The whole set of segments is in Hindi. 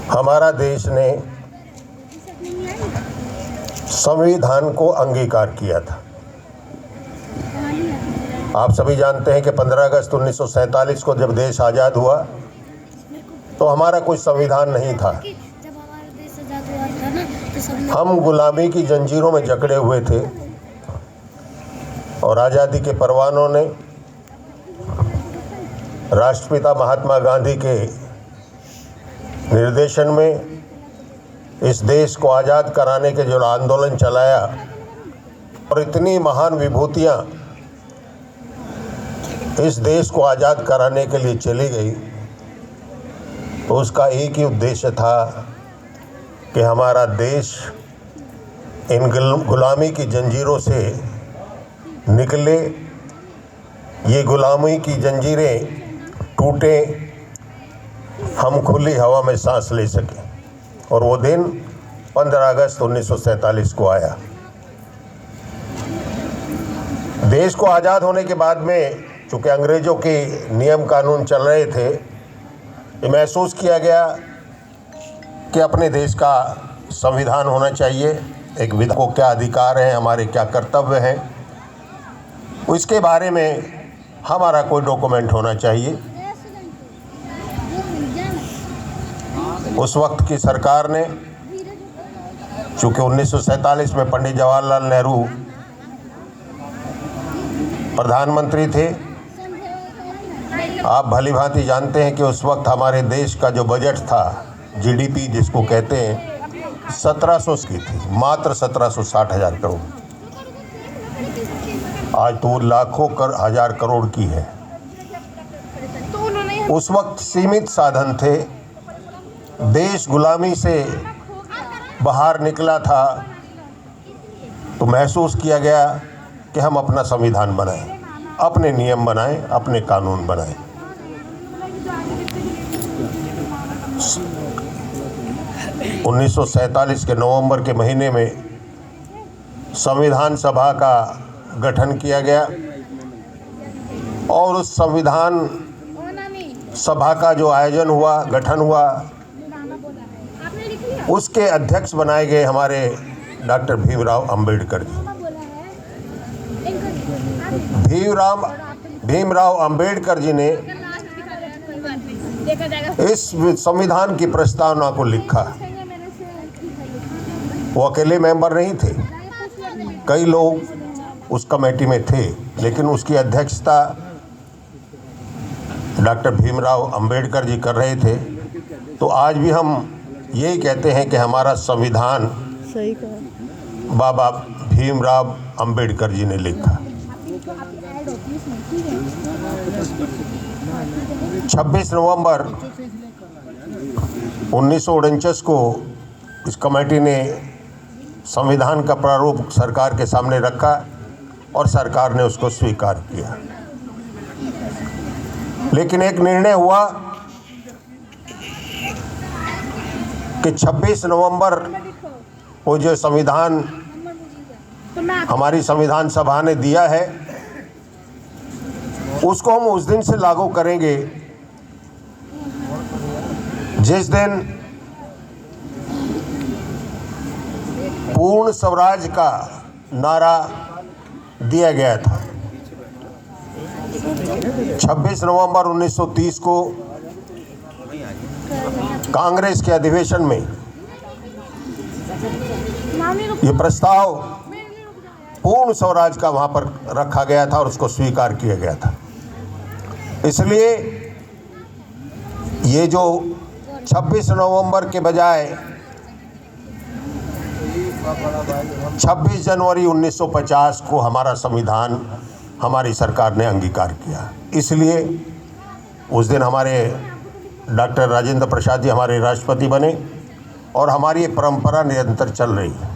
हमारा देश ने संविधान को अंगीकार किया था। आप सभी जानते हैं कि 15 अगस्त 1947 को जब देश आज़ाद हुआ तो हमारा कोई संविधान नहीं था। हम गुलामी की जंजीरों में जकड़े हुए थे और आज़ादी के परवानों ने राष्ट्रपिता महात्मा गांधी के निर्देशन में इस देश को आज़ाद कराने के जो आंदोलन चलाया और इतनी महान विभूतियाँ इस देश को आज़ाद कराने के लिए चली गई, तो उसका एक ही उद्देश्य था कि हमारा देश इन गुलामी की जंजीरों से निकले, ये गुलामी की जंजीरें टूटे, हम खुली हवा में सांस ले सकें। और वो दिन 15 अगस्त 1947 को आया। देश को आज़ाद होने के बाद में चूँकि अंग्रेज़ों के नियम कानून चल रहे थे, ये महसूस किया गया कि अपने देश का संविधान होना चाहिए, एक विधान को क्या अधिकार हैं, हमारे क्या कर्तव्य हैं, उसके बारे में हमारा कोई डॉक्यूमेंट होना चाहिए। उस वक्त की सरकार ने, चूँकि 1947 में पंडित जवाहरलाल नेहरू प्रधानमंत्री थे, आप भली भांति जानते हैं कि उस वक्त हमारे देश का जो बजट था, जीडीपी जिसको कहते हैं, 1700 की थी, मात्र 1760,000 करोड़। आज तो लाखों हजार करोड़ की है। उस वक्त सीमित साधन थे, देश गुलामी से बाहर निकला था, तो महसूस किया गया कि हम अपना संविधान बनाएं, अपने नियम बनाएं, अपने कानून बनाएं। 1947 के नवंबर के महीने में संविधान सभा का गठन किया गया और उस संविधान सभा का जो आयोजन हुआ, गठन हुआ, उसके अध्यक्ष बनाए गए हमारे डॉक्टर भीमराव अंबेडकर जी। भीमराव अंबेडकर जी ने इस संविधान की प्रस्तावना को लिखा। वो अकेले मेंबर नहीं थे, कई लोग उस कमेटी में थे, लेकिन उसकी अध्यक्षता डॉक्टर भीमराव अंबेडकर जी कर रहे थे। तो आज भी हम यही कहते हैं कि हमारा संविधान बाबा भीमराव अंबेडकर जी ने लिखा। 26 नवंबर 1949 को इस कमेटी ने संविधान का प्रारूप सरकार के सामने रखा और सरकार ने उसको स्वीकार किया। लेकिन एक निर्णय हुआ कि 26 नवंबर को जो संविधान हमारी संविधान सभा ने दिया है, उसको हम उस दिन से लागू करेंगे जिस दिन पूर्ण स्वराज का नारा दिया गया था। 26 नवंबर 1930 को कांग्रेस के अधिवेशन में ये प्रस्ताव पूर्ण स्वराज का वहाँ पर रखा गया था और उसको स्वीकार किया गया था। इसलिए ये जो 26 नवंबर के बजाय 26 जनवरी 1950 को हमारा संविधान हमारी सरकार ने अंगीकार किया। इसलिए उस दिन हमारे डॉक्टर राजेंद्र प्रसाद जी हमारे राष्ट्रपति बने और हमारी ये परंपरा निरंतर चल रही है।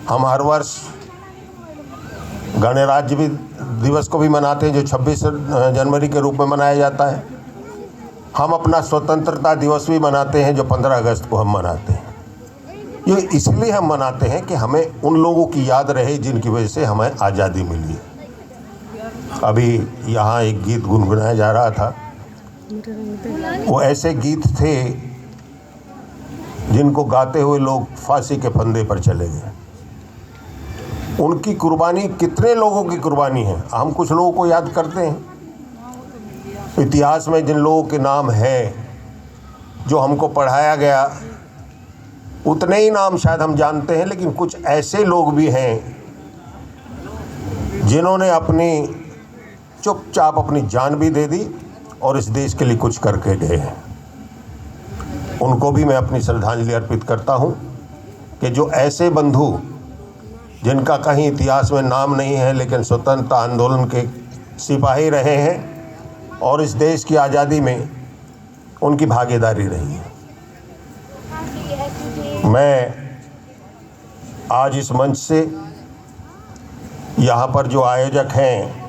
हम हर वर्ष गणराज्य दिवस को भी मनाते हैं, जो 26 जनवरी के रूप में मनाया जाता है। हम अपना स्वतंत्रता दिवस भी मनाते हैं, जो 15 अगस्त को हम मनाते हैं। ये इसलिए हम मनाते हैं कि हमें उन लोगों की याद रहे जिनकी वजह से हमें आज़ादी मिली। अभी यहाँ एक गीत गुनगुनाया जा रहा था, वो ऐसे गीत थे जिनको गाते हुए लोग फांसी के फंदे पर चले गए। उनकी कुर्बानी कितने लोगों की कुर्बानी है, हम कुछ लोगों को याद करते हैं। इतिहास में जिन लोगों के नाम हैं जो हमको पढ़ाया गया, उतने ही नाम शायद हम जानते हैं, लेकिन कुछ ऐसे लोग भी हैं जिन्होंने अपनी चुपचाप अपनी जान भी दे दी और इस देश के लिए कुछ करके गए हैं। उनको भी मैं अपनी श्रद्धांजलि अर्पित करता हूं कि जो ऐसे बंधु जिनका कहीं इतिहास में नाम नहीं है लेकिन स्वतंत्रता आंदोलन के सिपाही रहे हैं और इस देश की आज़ादी में उनकी भागीदारी रही है। मैं आज इस मंच से यहाँ पर जो आयोजक हैं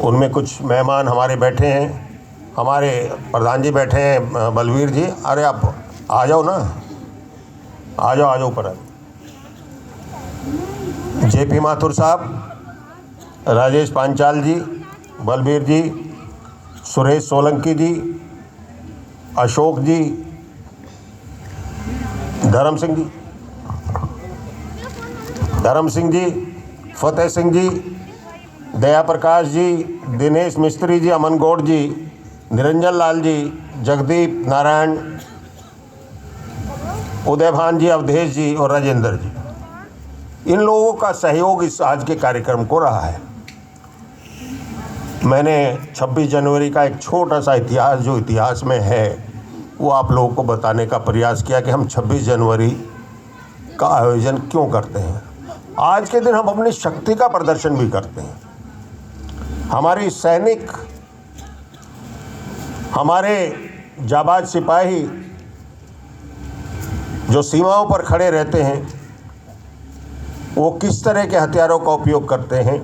उनमें कुछ मेहमान हमारे बैठे हैं, हमारे प्रधान जी बैठे हैं बलवीर जी, अरे आप आ जाओ ना, आ जाओ ऊपर। जेपी माथुर साहब, राजेश पांचाल जी, बलबीर जी, सुरेश सोलंकी जी, अशोक जी, धर्म सिंह जी, फतेह सिंह जी, दया प्रकाश जी, दिनेश मिस्त्री जी, अमन गौड़ जी, निरंजन लाल जी, जगदीप नारायण, उदय भान जी, अवधेश जी और राजेंद्र जी, इन लोगों का सहयोग इस आज के कार्यक्रम को रहा है। मैंने 26 जनवरी का एक छोटा सा इतिहास जो इतिहास में है वो आप लोगों को बताने का प्रयास किया कि हम 26 जनवरी का आयोजन क्यों करते हैं। आज के दिन हम अपनी शक्ति का प्रदर्शन भी करते हैं। हमारे सैनिक, हमारे जाबाज सिपाही जो सीमाओं पर खड़े रहते हैं, वो किस तरह के हथियारों का उपयोग करते हैं,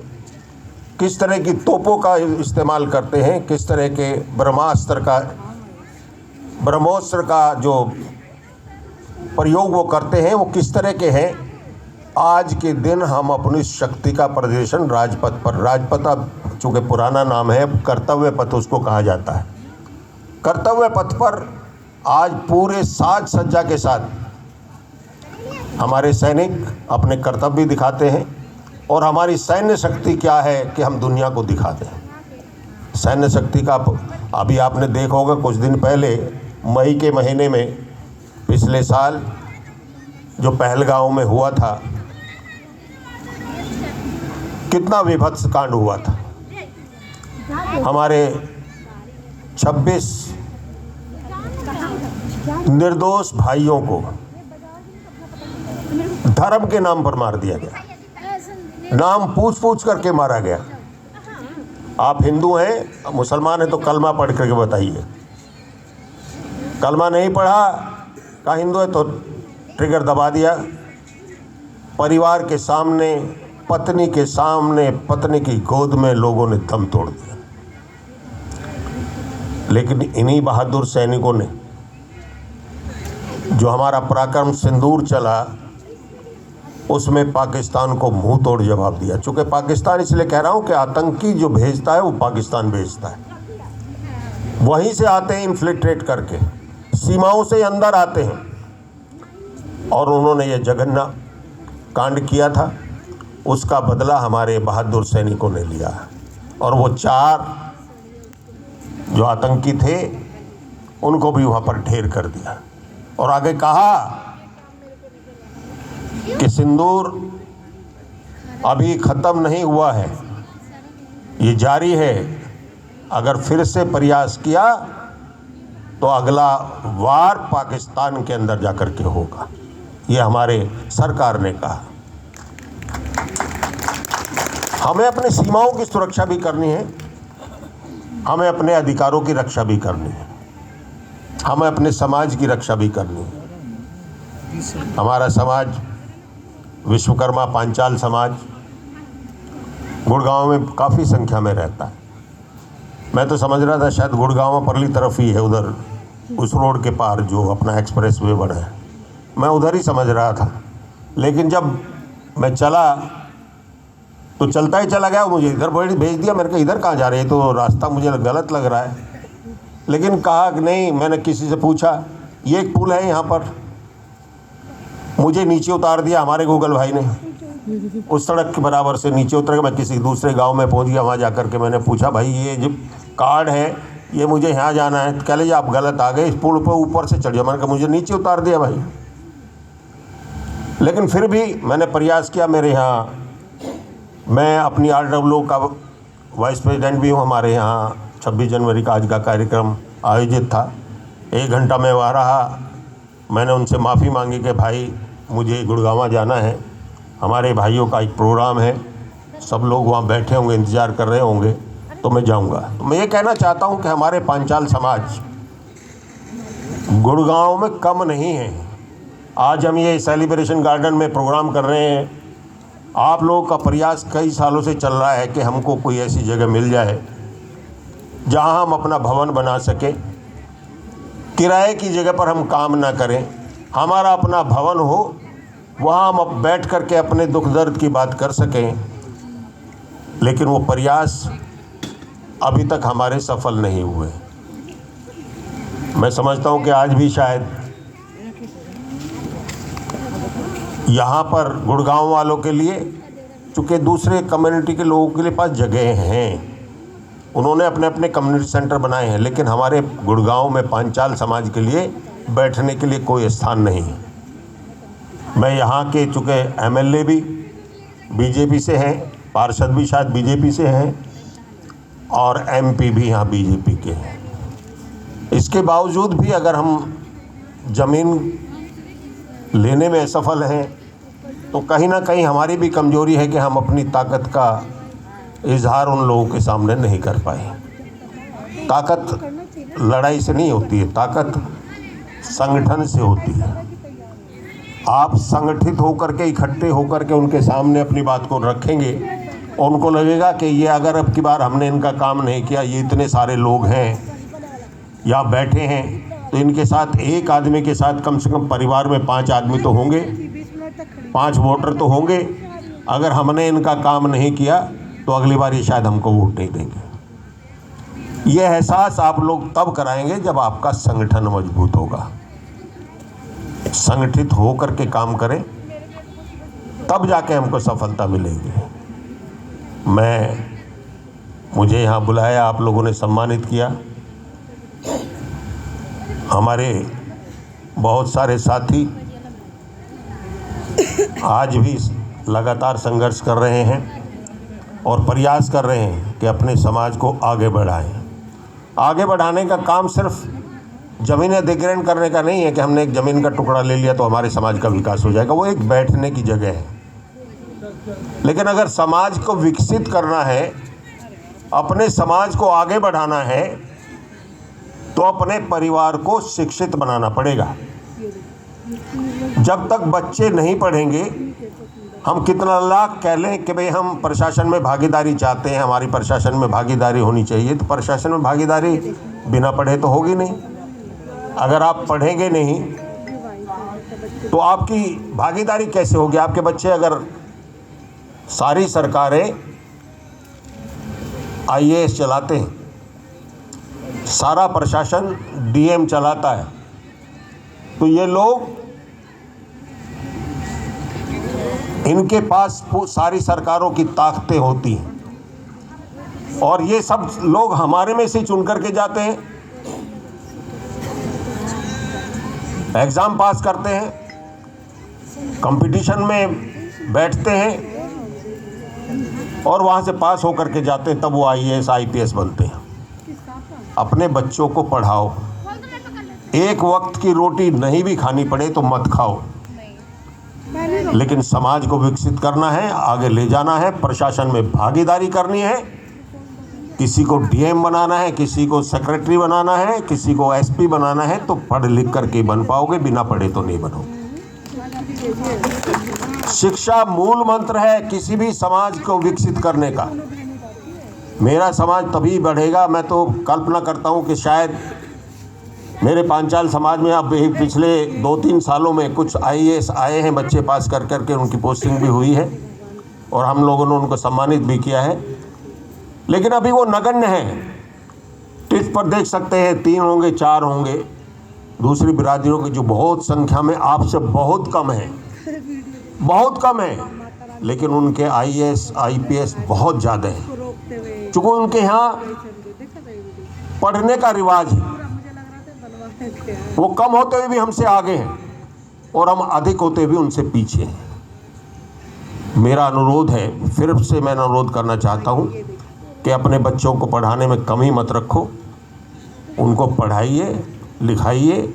किस तरह की तोपों का इस्तेमाल करते हैं, किस तरह के ब्रह्मोस्त्र का जो प्रयोग वो करते हैं, वो किस तरह के हैं। आज के दिन हम अपनी शक्ति का प्रदर्शन राजपथ पर, राजपथ अब चूँकि पुराना नाम है, कर्तव्य पथ उसको कहा जाता है, कर्तव्य पथ पर आज पूरे साज सज्जा के साथ हमारे सैनिक अपने कर्तव्य दिखाते हैं। और हमारी सैन्य शक्ति क्या है कि हम दुनिया को दिखाते हैं। सैन्य शक्ति का अभी आपने देखा होगा, कुछ दिन पहले मई के महीने में पिछले साल जो पहलगांव में हुआ था, कितना विभत्स कांड हुआ था। हमारे 26 निर्दोष भाइयों को धर्म के नाम पर मार दिया गया, नाम पूछ करके मारा गया। आप हिंदू हैं, मुसलमान हैं तो कलमा पढ़ करके बताइए। कलमा नहीं पढ़ा, कहा हिंदू है तो ट्रिगर दबा दिया। परिवार के सामने, पत्नी के सामने, पत्नी की गोद में लोगों ने दम तोड़ दिया। लेकिन इन्हीं बहादुर सैनिकों ने, जो हमारा पराक्रम सिंदूर चला, उसमें पाकिस्तान को मुंह तोड़ जवाब दिया। चूँकि पाकिस्तान, इसलिए कह रहा हूँ कि आतंकी जो भेजता है वो पाकिस्तान भेजता है, वहीं से आते हैं इन्फिल्ट्रेट करके, सीमाओं से अंदर आते हैं। और उन्होंने ये जघन्य कांड किया था, उसका बदला हमारे बहादुर सैनिकों ने लिया। और वो 4 जो आतंकी थे उनको भी वहाँ पर ढेर कर दिया। और आगे कहा कि सिंदूर अभी ख़त्म नहीं हुआ है, ये जारी है। अगर फिर से प्रयास किया तो अगला वार पाकिस्तान के अंदर जाकर के होगा, ये हमारे सरकार ने कहा। हमें अपनी सीमाओं की सुरक्षा भी करनी है, हमें अपने अधिकारों की रक्षा भी करनी है, हमें अपने समाज की रक्षा भी करनी है। हमारा समाज विश्वकर्मा पांचाल समाज गुड़गांव में काफ़ी संख्या में रहता है। मैं तो समझ रहा था शायद गुड़गांव परली तरफ ही है, उधर उस रोड के पार जो अपना एक्सप्रेस वे बना है, मैं उधर ही समझ रहा था। लेकिन जब मैं चला तो चलता ही चला गया, मुझे इधर भेज दिया। मैंने कहा इधर कहाँ जा रहे हैं, तो रास्ता मुझे गलत लग रहा है। लेकिन कहा कि नहीं, मैंने किसी से पूछा ये एक पुल है यहाँ पर, मुझे नीचे उतार दिया हमारे गूगल भाई ने, उस सड़क के बराबर से नीचे उतर के मैं किसी दूसरे गांव में पहुंच गया। वहाँ जा कर के मैंने पूछा, भाई ये जो कार्ड है ये मुझे यहाँ जाना है। कह लीजिए आप गलत आ गए, इस पुल पर ऊपर से चढ़ जाओ। मैंने कहा मुझे नीचे उतार दिया भाई। लेकिन फिर भी मैंने प्रयास किया। मेरे यहाँ, मैं अपनी RWO का वाइस प्रेसिडेंट भी हूँ। हमारे यहाँ 26 जनवरी का आज का कार्यक्रम आयोजित था। 1 घंटा मैं वहाँ रहा। मैंने उनसे माफ़ी मांगी कि भाई मुझे गुड़गांव जाना है, हमारे भाइयों का एक प्रोग्राम है, सब लोग वहाँ बैठे होंगे, इंतज़ार कर रहे होंगे, तो मैं जाऊँगा। तो मैं ये कहना चाहता हूँ कि हमारे पांचाल समाज गुड़गांव में कम नहीं है। आज हम ये सेलिब्रेशन गार्डन में प्रोग्राम कर रहे हैं। आप लोगों का प्रयास कई सालों से चल रहा है कि हमको कोई ऐसी जगह मिल जाए जहाँ हम अपना भवन बना सकें, किराए की जगह पर हम काम ना करें, हमारा अपना भवन हो, वहाँ हम अब बैठ कर के अपने दुख दर्द की बात कर सकें। लेकिन वो प्रयास अभी तक हमारे सफल नहीं हुए। मैं समझता हूँ कि आज भी शायद यहाँ पर गुड़गांव वालों के लिए, चूँकि दूसरे कम्युनिटी के लोगों के लिए पास जगह हैं, उन्होंने अपने अपने कम्युनिटी सेंटर बनाए हैं, लेकिन हमारे गुड़गांव में पांचाल समाज के लिए बैठने के लिए कोई स्थान नहीं है। मैं यहाँ के चूँकि MLA भी BJP से हैं, पार्षद भी शायद BJP से हैं, और MP भी यहाँ BJP के हैं। इसके बावजूद भी अगर हम ज़मीन लेने में असफल हैं तो कहीं ना कहीं हमारी भी कमजोरी है कि हम अपनी ताकत का इजहार उन लोगों के सामने नहीं कर पाए। ताकत लड़ाई से नहीं होती है, ताकत संगठन से होती है। आप संगठित होकर के, इकट्ठे होकर के उनके सामने अपनी बात को रखेंगे और उनको लगेगा कि ये अगर अब की बार हमने इनका काम नहीं किया, ये इतने सारे लोग हैं यहाँ बैठे हैं, तो इनके साथ एक आदमी के साथ कम से कम परिवार में 5 आदमी तो होंगे, 5 वोटर तो होंगे। अगर हमने इनका काम नहीं किया तो अगली बार ये शायद हमको वोट नहीं देंगे। ये एहसास आप लोग तब कराएंगे जब आपका संगठन मजबूत होगा। संगठित होकर के काम करें, तब जाके हमको सफलता मिलेगी। मुझे यहाँ बुलाया, आप लोगों ने सम्मानित किया। हमारे बहुत सारे साथी आज भी लगातार संघर्ष कर रहे हैं और प्रयास कर रहे हैं कि अपने समाज को आगे बढ़ाएं। आगे बढ़ाने का काम सिर्फ ज़मीन अधिग्रहण करने का नहीं है कि हमने एक ज़मीन का टुकड़ा ले लिया तो हमारे समाज का विकास हो जाएगा। वो एक बैठने की जगह है। लेकिन अगर समाज को विकसित करना है, अपने समाज को आगे बढ़ाना है, तो अपने परिवार को शिक्षित बनाना पड़ेगा। जब तक बच्चे नहीं पढ़ेंगे, हम कितना लाख कह लें कि भाई हम प्रशासन में भागीदारी चाहते हैं, हमारी प्रशासन में भागीदारी होनी चाहिए, तो प्रशासन में भागीदारी बिना पढ़े तो होगी नहीं। अगर आप पढ़ेंगे नहीं तो आपकी भागीदारी कैसे होगी? आपके बच्चे, अगर सारी सरकारें IAS चलाते हैं, सारा प्रशासन DM चलाता है, तो ये लोग, इनके पास सारी सरकारों की ताकतें होती हैं और ये सब लोग हमारे में से चुन करके जाते हैं, एग्ज़ाम पास करते हैं, कंपटीशन में बैठते हैं और वहाँ से पास होकर के जाते हैं, तब वो IAS IPS बनते हैं। अपने बच्चों को पढ़ाओ। एक वक्त की रोटी नहीं भी खानी पड़े तो मत खाओ, लेकिन समाज को विकसित करना है, आगे ले जाना है, प्रशासन में भागीदारी करनी है। किसी को DM बनाना है, किसी को सेक्रेटरी बनाना है, किसी को SP बनाना है, तो पढ़ लिख करके बन पाओगे, बिना पढ़े तो नहीं बनोगे। शिक्षा मूल मंत्र है किसी भी समाज को विकसित करने का। मेरा समाज तभी बढ़ेगा, मैं तो कल्पना करता हूँ कि शायद मेरे पांचाल समाज में अब पिछले 2-3 सालों में कुछ IAS आए हैं, बच्चे पास कर करके उनकी पोस्टिंग भी हुई है और हम लोगों ने उनको सम्मानित भी किया है, लेकिन अभी वो नगण्य हैं। टिक पर देख सकते हैं 3 होंगे, 4 होंगे, दूसरी बिरादरियों की जो बहुत संख्या में आपसे बहुत कम है, लेकिन उनके आईएएस आईपीएस बहुत ज़्यादा हैं। चूँकि उनके यहाँ पढ़ने का रिवाज है, वो कम होते हुए भी हमसे आगे हैं और हम अधिक होते हुए भी उनसे पीछे हैं। मेरा अनुरोध है, फिर से मैं अनुरोध करना चाहता हूँ कि अपने बच्चों को पढ़ाने में कमी मत रखो, उनको पढ़ाइए लिखाइए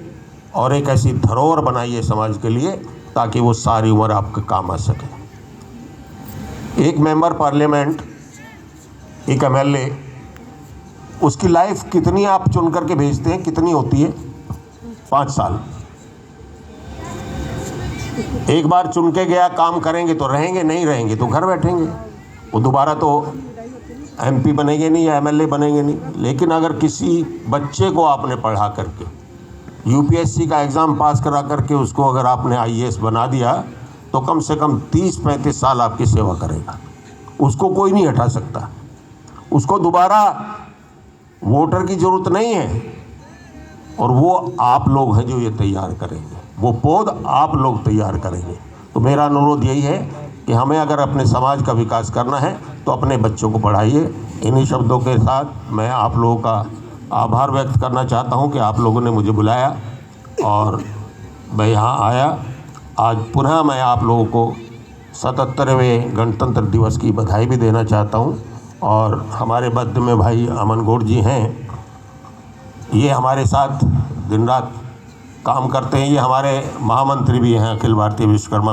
और एक ऐसी धरोहर बनाइए समाज के लिए ताकि वो सारी उम्र आपके काम आ सके। एक मेंबर पार्लियामेंट, एक एमएलए, उसकी लाइफ कितनी आप चुन करके भेजते हैं, कितनी होती है? 5 साल। एक बार चुन के गया, काम करेंगे तो रहेंगे, नहीं रहेंगे तो घर बैठेंगे, वो दोबारा तो एमपी बनेंगे नहीं या एमएलए बनेंगे नहीं। लेकिन अगर किसी बच्चे को आपने पढ़ा करके यूपीएससी का एग्ज़ाम पास करा करके उसको अगर आपने आईएएस बना दिया तो कम से कम 30-35 साल आपकी सेवा करेगा, उसको कोई नहीं हटा सकता। उसको दोबारा वोटर की ज़रूरत नहीं है और वो आप लोग हैं जो ये तैयार करेंगे, वो पौध आप लोग तैयार करेंगे। तो मेरा अनुरोध यही है कि हमें अगर अपने समाज का विकास करना है तो अपने बच्चों को पढ़ाइए। इन्हीं शब्दों के साथ मैं आप लोगों का आभार व्यक्त करना चाहता हूं कि आप लोगों ने मुझे बुलाया और मैं यहाँ आया। आज पुनः मैं आप लोगों को 77वें गणतंत्र दिवस की बधाई भी देना चाहता हूं। और हमारे मध्य में भाई अमन गौड़ जी हैं, ये हमारे साथ दिन रात काम करते हैं, ये हमारे महामंत्री भी हैं अखिल भारतीय विश्वकर्मा